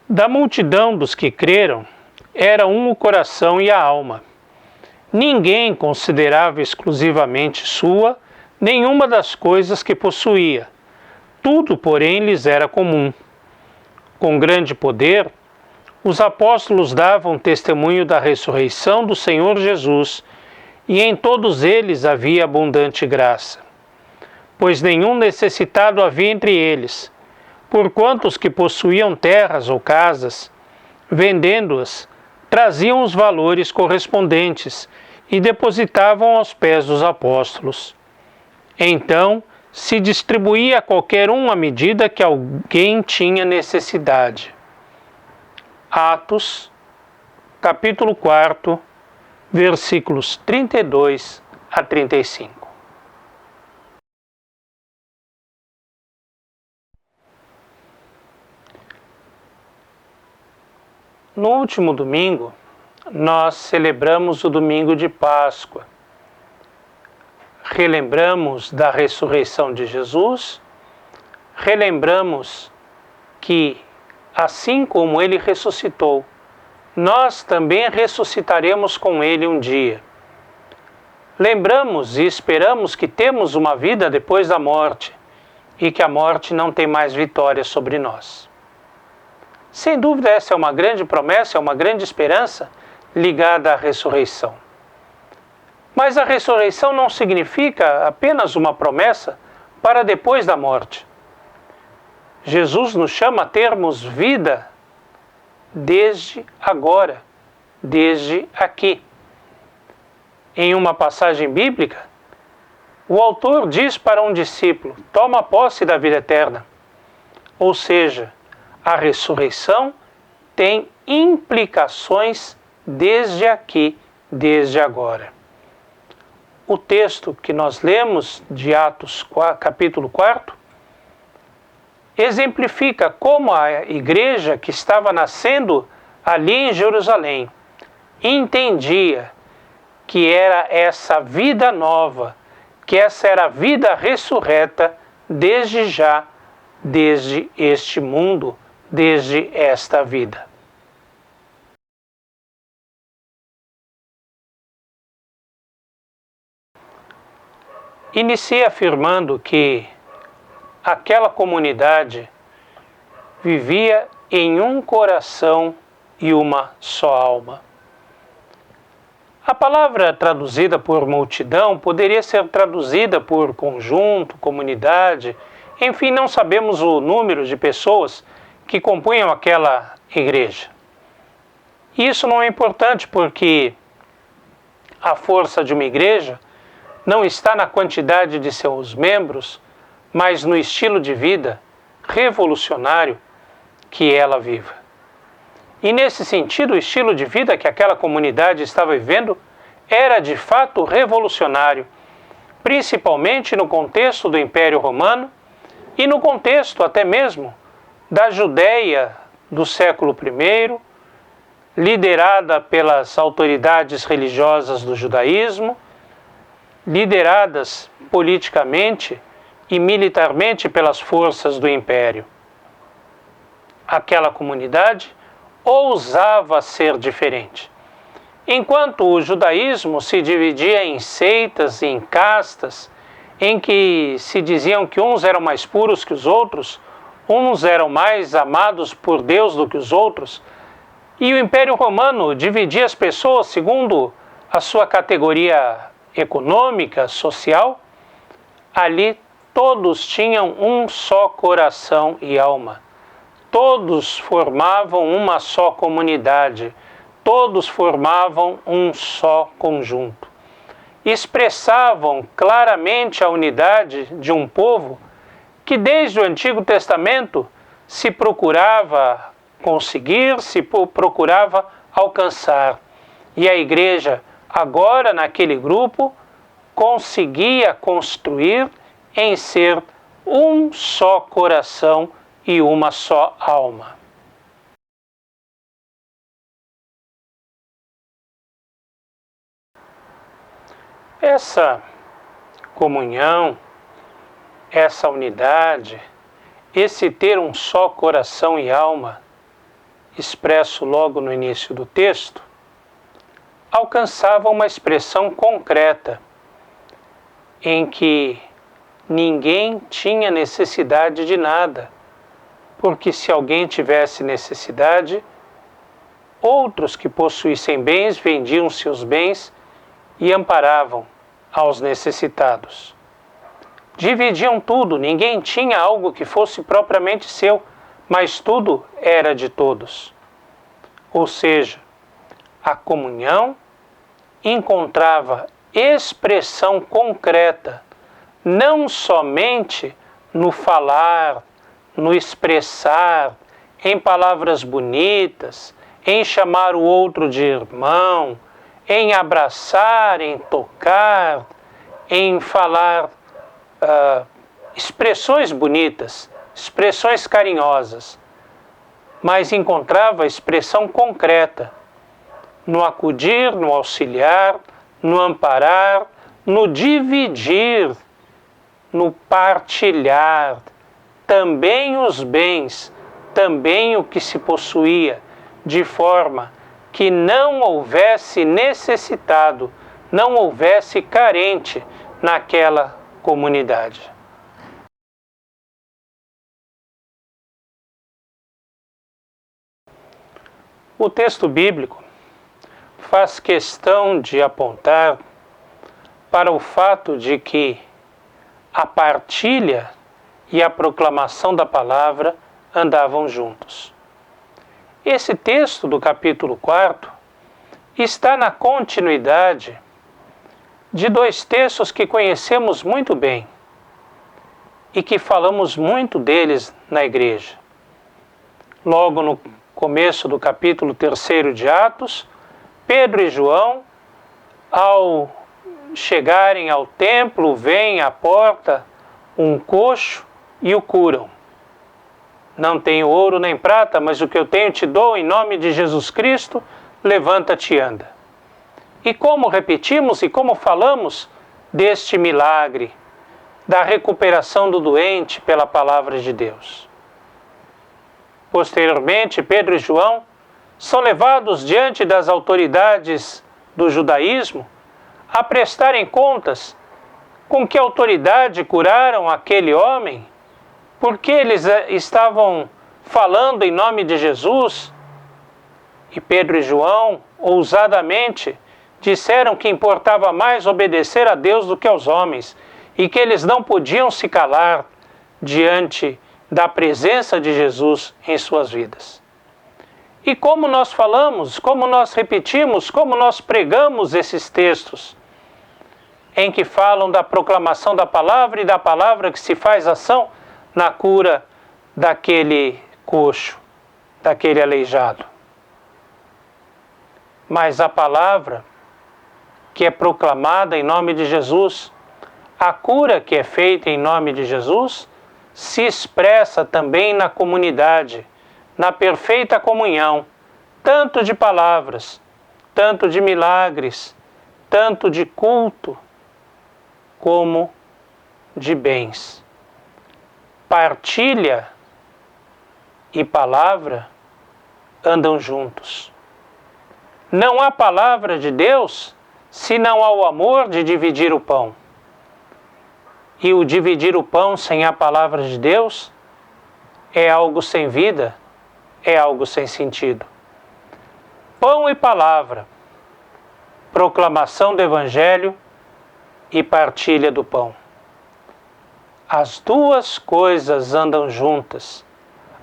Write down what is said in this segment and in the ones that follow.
Da multidão dos que creram, era um o coração e a alma. Ninguém considerava exclusivamente sua nenhuma das coisas que possuía. Tudo, porém, lhes era comum. Com grande poder, os apóstolos davam testemunho da ressurreição do Senhor Jesus, e em todos eles havia abundante graça. Pois nenhum necessitado havia entre eles, porquanto os que possuíam terras ou casas, vendendo-as, traziam os valores correspondentes e depositavam aos pés dos apóstolos. Então se distribuía a qualquer um à medida que alguém tinha necessidade. Atos, capítulo 4, versículos 32 a 35. No último domingo, nós celebramos o domingo de Páscoa. Relembramos da ressurreição de Jesus, relembramos que, assim como ele ressuscitou, nós também ressuscitaremos com ele um dia. Lembramos e esperamos que temos uma vida depois da morte e que a morte não tem mais vitória sobre nós. Sem dúvida, essa é uma grande promessa, é uma grande esperança ligada à ressurreição. Mas a ressurreição não significa apenas uma promessa para depois da morte. Jesus nos chama a termos vida desde agora, desde aqui. Em uma passagem bíblica, o autor diz para um discípulo: toma posse da vida eterna. Ou seja, a ressurreição tem implicações desde aqui, desde agora. O texto que nós lemos de Atos capítulo 4 exemplifica como a igreja que estava nascendo ali em Jerusalém entendia que era essa vida nova, que essa era a vida ressurreta desde já, desde este mundo, desde esta vida. Iniciei afirmando que aquela comunidade vivia em um coração e uma só alma. A palavra traduzida por multidão poderia ser traduzida por conjunto, comunidade, enfim, não sabemos o número de pessoas que compunham aquela igreja. Isso não é importante porque a força de uma igreja não está na quantidade de seus membros, mas no estilo de vida revolucionário que ela viva. E nesse sentido, o estilo de vida que aquela comunidade estava vivendo era de fato revolucionário, principalmente no contexto do Império Romano e no contexto até mesmo da Judéia do século I, liderada pelas autoridades religiosas do judaísmo, lideradas politicamente e militarmente pelas forças do Império. Aquela comunidade ousava ser diferente. Enquanto o judaísmo se dividia em seitas e em castas, em que se diziam que uns eram mais puros que os outros, uns eram mais amados por Deus do que os outros, e o Império Romano dividia as pessoas segundo a sua categoria econômica, social, ali todos tinham um só coração e alma. Todos formavam uma só comunidade. Todos formavam um só conjunto. Expressavam claramente a unidade de um povo que desde o Antigo Testamento se procurava conseguir, se procurava alcançar. E a igreja, agora naquele grupo, conseguia construir em ser um só coração e uma só alma. Essa comunhão, essa unidade, esse ter um só coração e alma, expresso logo no início do texto, alcançava uma expressão concreta em que ninguém tinha necessidade de nada, porque se alguém tivesse necessidade, outros que possuíssem bens vendiam seus bens e amparavam aos necessitados. Dividiam tudo, ninguém tinha algo que fosse propriamente seu, mas tudo era de todos. Ou seja, a comunhão encontrava expressão concreta, não somente no falar, no expressar, em palavras bonitas, em chamar o outro de irmão, em abraçar, em tocar, em falar expressões bonitas, expressões carinhosas, mas encontrava expressão concreta no acudir, no auxiliar, no amparar, no dividir, no partilhar, também os bens, também o que se possuía, de forma que não houvesse necessitado, não houvesse carente naquela comunidade. O texto bíblico faz questão de apontar para o fato de que a partilha e a proclamação da palavra andavam juntos. Esse texto do capítulo 4 está na continuidade de dois textos que conhecemos muito bem e que falamos muito deles na igreja. Logo no começo do capítulo 3 de Atos, Pedro e João, ao chegarem ao templo, veem à porta um coxo e o curam. Não tenho ouro nem prata, mas o que eu tenho te dou, em nome de Jesus Cristo, levanta-te e anda. E como repetimos e como falamos deste milagre, da recuperação do doente pela palavra de Deus. Posteriormente, Pedro e João são levados diante das autoridades do judaísmo a prestarem contas com que autoridade curaram aquele homem, porque eles estavam falando em nome de Jesus. E Pedro e João, ousadamente, disseram que importava mais obedecer a Deus do que aos homens, e que eles não podiam se calar diante da presença de Jesus em suas vidas. E como nós falamos, como nós repetimos, como nós pregamos esses textos, em que falam da proclamação da palavra e da palavra que se faz ação na cura daquele coxo, daquele aleijado. Mas a palavra que é proclamada em nome de Jesus, a cura que é feita em nome de Jesus, se expressa também na comunidade, na perfeita comunhão, tanto de palavras, tanto de milagres, tanto de culto, como de bens. Partilha e palavra andam juntos. Não há palavra de Deus se não há o amor de dividir o pão. E o dividir o pão sem a palavra de Deus é algo sem vida, é algo sem sentido. Pão e palavra, proclamação do Evangelho e partilha do pão. As duas coisas andam juntas.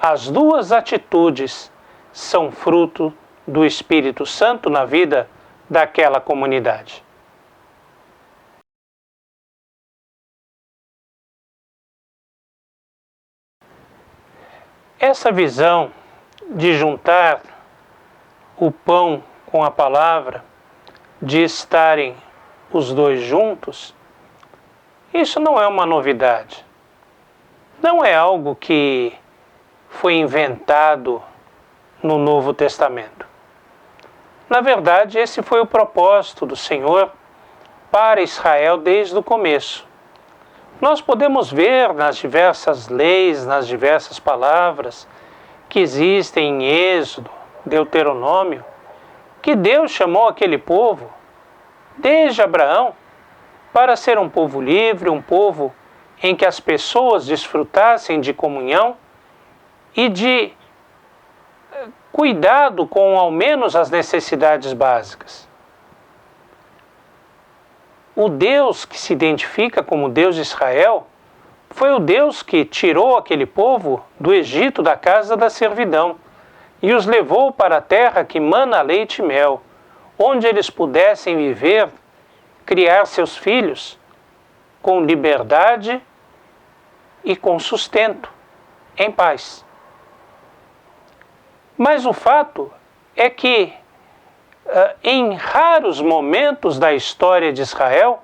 As duas atitudes são fruto do Espírito Santo na vida daquela comunidade. Essa visão de juntar o pão com a palavra, de estarem os dois juntos, isso não é uma novidade. Não é algo que foi inventado no Novo Testamento. Na verdade, esse foi o propósito do Senhor para Israel desde o começo. Nós podemos ver nas diversas leis, nas diversas palavras que existem em Êxodo, Deuteronômio, que Deus chamou aquele povo, desde Abraão, para ser um povo livre, um povo em que as pessoas desfrutassem de comunhão e de cuidado com ao menos as necessidades básicas. O Deus que se identifica como Deus de Israel foi o Deus que tirou aquele povo do Egito, da casa da servidão, e os levou para a terra que mana leite e mel, onde eles pudessem viver, criar seus filhos com liberdade e com sustento, em paz. Mas o fato é que, em raros momentos da história de Israel,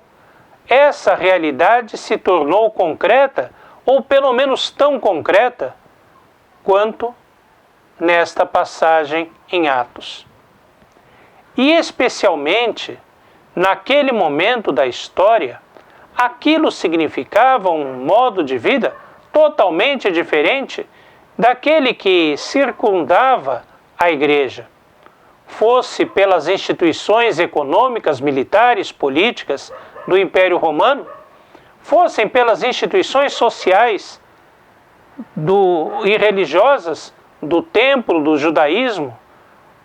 essa realidade se tornou concreta, ou pelo menos tão concreta, quanto nesta passagem em Atos. E especialmente, naquele momento da história, aquilo significava um modo de vida totalmente diferente daquele que circundava a igreja, fosse pelas instituições econômicas, militares, políticas do Império Romano, fossem pelas instituições sociais e religiosas do templo do judaísmo,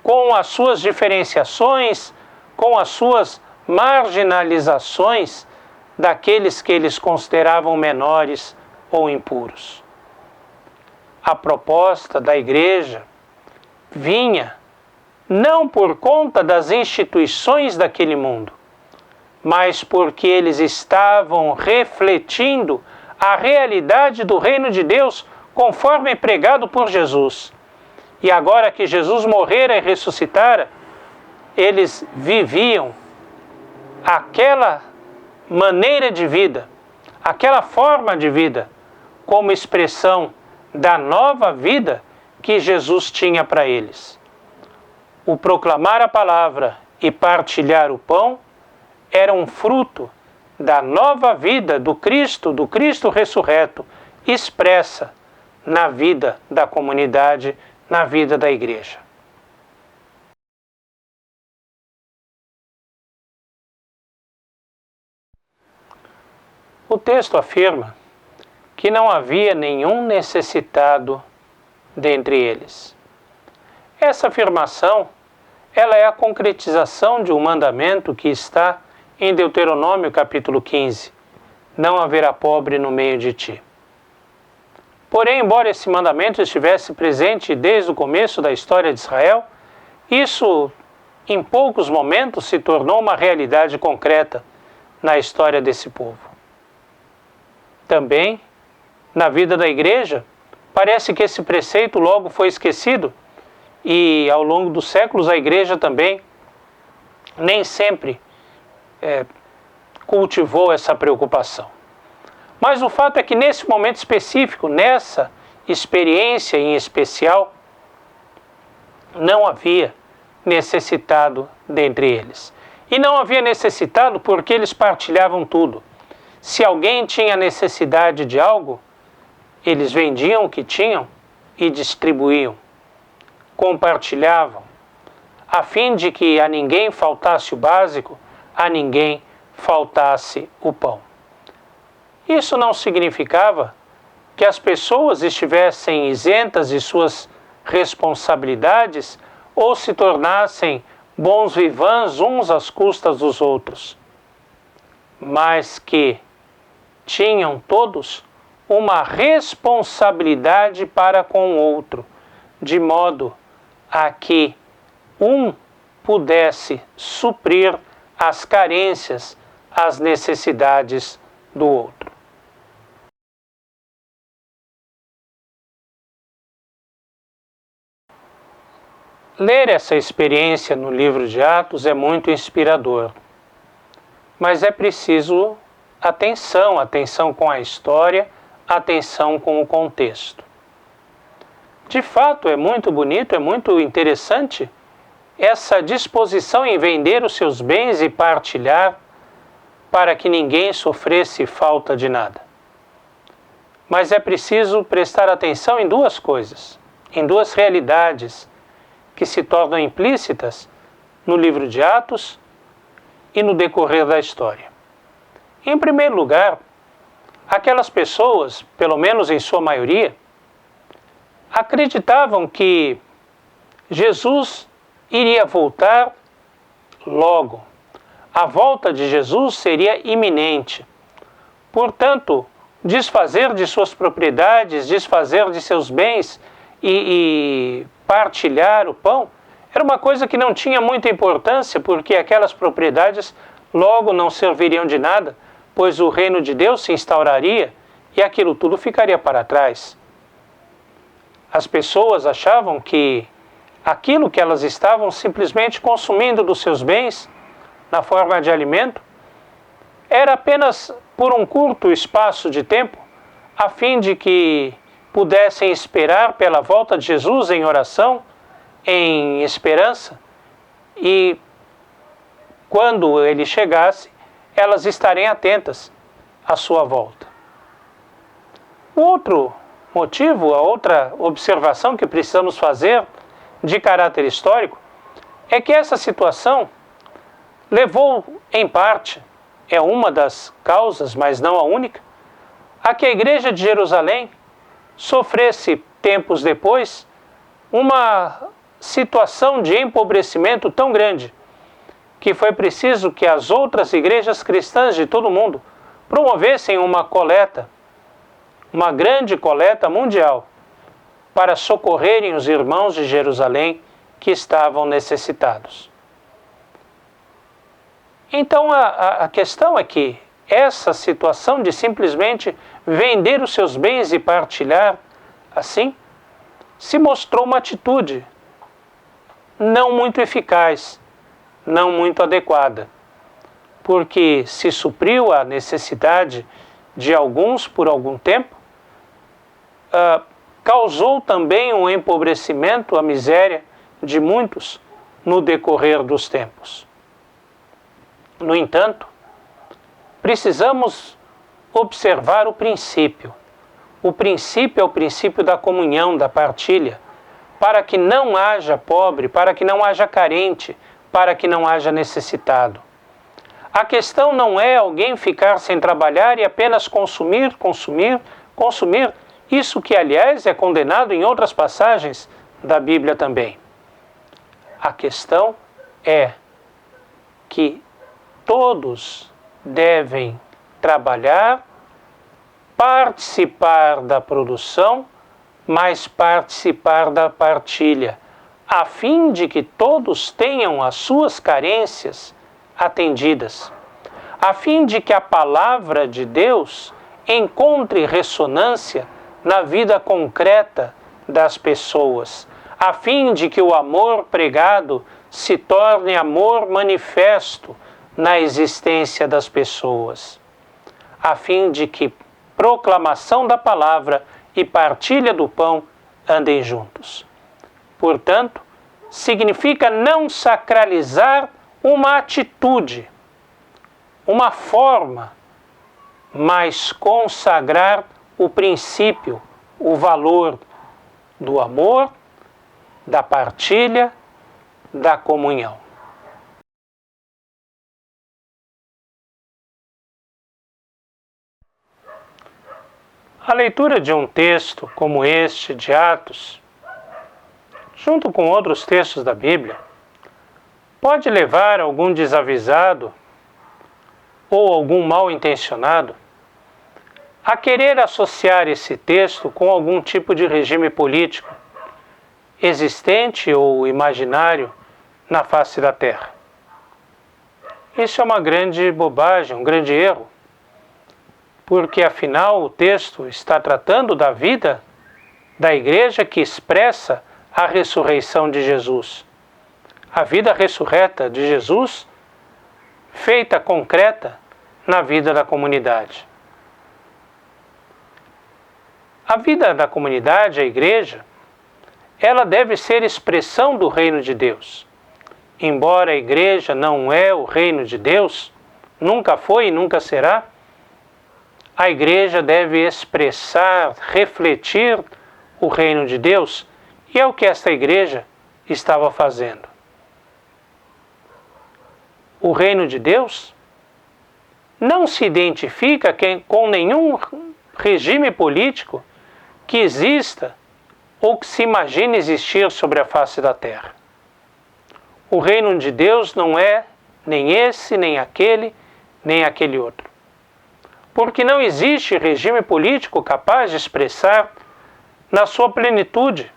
com as suas diferenciações, com as suas marginalizações daqueles que eles consideravam menores ou impuros. A proposta da igreja vinha não por conta das instituições daquele mundo, mas porque eles estavam refletindo a realidade do reino de Deus conforme pregado por Jesus. E agora que Jesus morrera e ressuscitara, eles viviam aquela maneira de vida, aquela forma de vida, como expressão da nova vida que Jesus tinha para eles. O proclamar a palavra e partilhar o pão era um fruto da nova vida do Cristo ressurreto, expressa na vida da comunidade, na vida da igreja. O texto afirma que não havia nenhum necessitado dentre eles. Essa afirmação, ela é a concretização de um mandamento que está em Deuteronômio capítulo 15. Não haverá pobre no meio de ti. Porém, embora esse mandamento estivesse presente desde o começo da história de Israel, isso em poucos momentos se tornou uma realidade concreta na história desse povo. Também, na vida da igreja, parece que esse preceito logo foi esquecido e ao longo dos séculos a igreja também nem sempre cultivou essa preocupação. Mas o fato é que nesse momento específico, nessa experiência em especial, não havia necessitado dentre eles. E não havia necessitado porque eles partilhavam tudo. Se alguém tinha necessidade de algo, eles vendiam o que tinham e distribuíam, compartilhavam, a fim de que a ninguém faltasse o básico, a ninguém faltasse o pão. Isso não significava que as pessoas estivessem isentas de suas responsabilidades ou se tornassem bons vivants uns às custas dos outros, mas que tinham todos uma responsabilidade para com o outro, de modo a que um pudesse suprir as carências, as necessidades do outro. Ler essa experiência no livro de Atos é muito inspirador, mas é preciso atenção com a história, atenção com o contexto. De fato, é muito bonito, é muito interessante essa disposição em vender os seus bens e partilhar para que ninguém sofresse falta de nada. Mas é preciso prestar atenção em duas coisas, em duas realidades que se tornam implícitas no livro de Atos e no decorrer da história. Em primeiro lugar, aquelas pessoas, pelo menos em sua maioria, acreditavam que Jesus iria voltar logo. A volta de Jesus seria iminente. Portanto, desfazer de suas propriedades, desfazer de seus bens e partilhar o pão era uma coisa que não tinha muita importância, porque aquelas propriedades logo não serviriam de nada, pois o reino de Deus se instauraria e aquilo tudo ficaria para trás. As pessoas achavam que aquilo que elas estavam simplesmente consumindo dos seus bens, na forma de alimento, era apenas por um curto espaço de tempo, a fim de que pudessem esperar pela volta de Jesus em oração, em esperança, e quando ele chegasse, elas estarem atentas à sua volta. O outro motivo, a outra observação que precisamos fazer de caráter histórico é que essa situação levou, em parte, é uma das causas, mas não a única, a que a igreja de Jerusalém sofresse, tempos depois, uma situação de empobrecimento tão grande que foi preciso que as outras igrejas cristãs de todo o mundo promovessem uma coleta, uma grande coleta mundial, para socorrerem os irmãos de Jerusalém que estavam necessitados. Então a questão é que essa situação de simplesmente vender os seus bens e partilhar assim, se mostrou uma atitude não muito eficaz, não muito adequada, porque se supriu a necessidade de alguns por algum tempo, causou também um empobrecimento, a miséria de muitos no decorrer dos tempos. No entanto, precisamos observar o princípio. O princípio é o princípio da comunhão, da partilha, para que não haja pobre, para que não haja carente, para que não haja necessitado. A questão não é alguém ficar sem trabalhar e apenas consumir, isso que, aliás, é condenado em outras passagens da Bíblia também. A questão é que todos devem trabalhar, participar da produção, mas participar da partilha, a fim de que todos tenham as suas carências atendidas, a fim de que a palavra de Deus encontre ressonância na vida concreta das pessoas, a fim de que o amor pregado se torne amor manifesto na existência das pessoas, a fim de que proclamação da palavra e partilha do pão andem juntos. Portanto, significa não sacralizar uma atitude, uma forma, mas consagrar o princípio, o valor do amor, da partilha, da comunhão. A leitura de um texto como este de Atos, junto com outros textos da Bíblia, pode levar algum desavisado ou algum mal intencionado a querer associar esse texto com algum tipo de regime político existente ou imaginário na face da terra. Isso é uma grande bobagem, um grande erro, porque afinal o texto está tratando da vida da igreja que expressa a ressurreição de Jesus. A vida ressurreta de Jesus, feita concreta na vida da comunidade. A vida da comunidade, a igreja, ela deve ser expressão do reino de Deus. Embora a igreja não é o reino de Deus, nunca foi e nunca será, a igreja deve expressar, refletir o reino de Deus, e é o que esta igreja estava fazendo. O reino de Deus não se identifica com nenhum regime político que exista ou que se imagine existir sobre a face da terra. O reino de Deus não é nem esse, nem aquele outro. Porque não existe regime político capaz de expressar na sua plenitude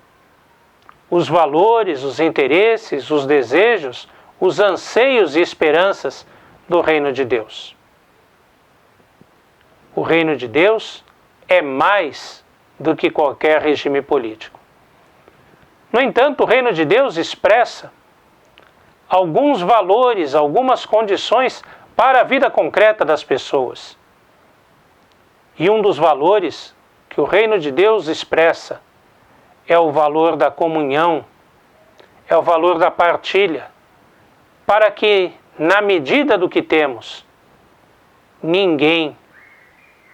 os valores, os interesses, os desejos, os anseios e esperanças do reino de Deus. O reino de Deus é mais do que qualquer regime político. No entanto, o reino de Deus expressa alguns valores, algumas condições para a vida concreta das pessoas. E um dos valores que o reino de Deus expressa é o valor da comunhão, é o valor da partilha, para que, na medida do que temos, ninguém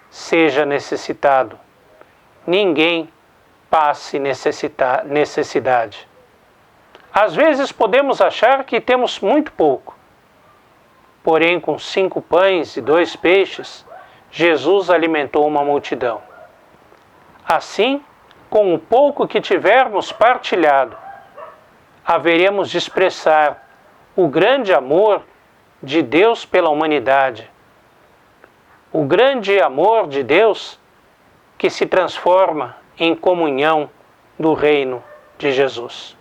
seja necessitado, ninguém passe necessidade. Às vezes podemos achar que temos muito pouco, porém com 5 pães e 2 peixes, Jesus alimentou uma multidão. Assim, com o pouco que tivermos partilhado, haveremos de expressar o grande amor de Deus pela humanidade, o grande amor de Deus que se transforma em comunhão do reino de Jesus.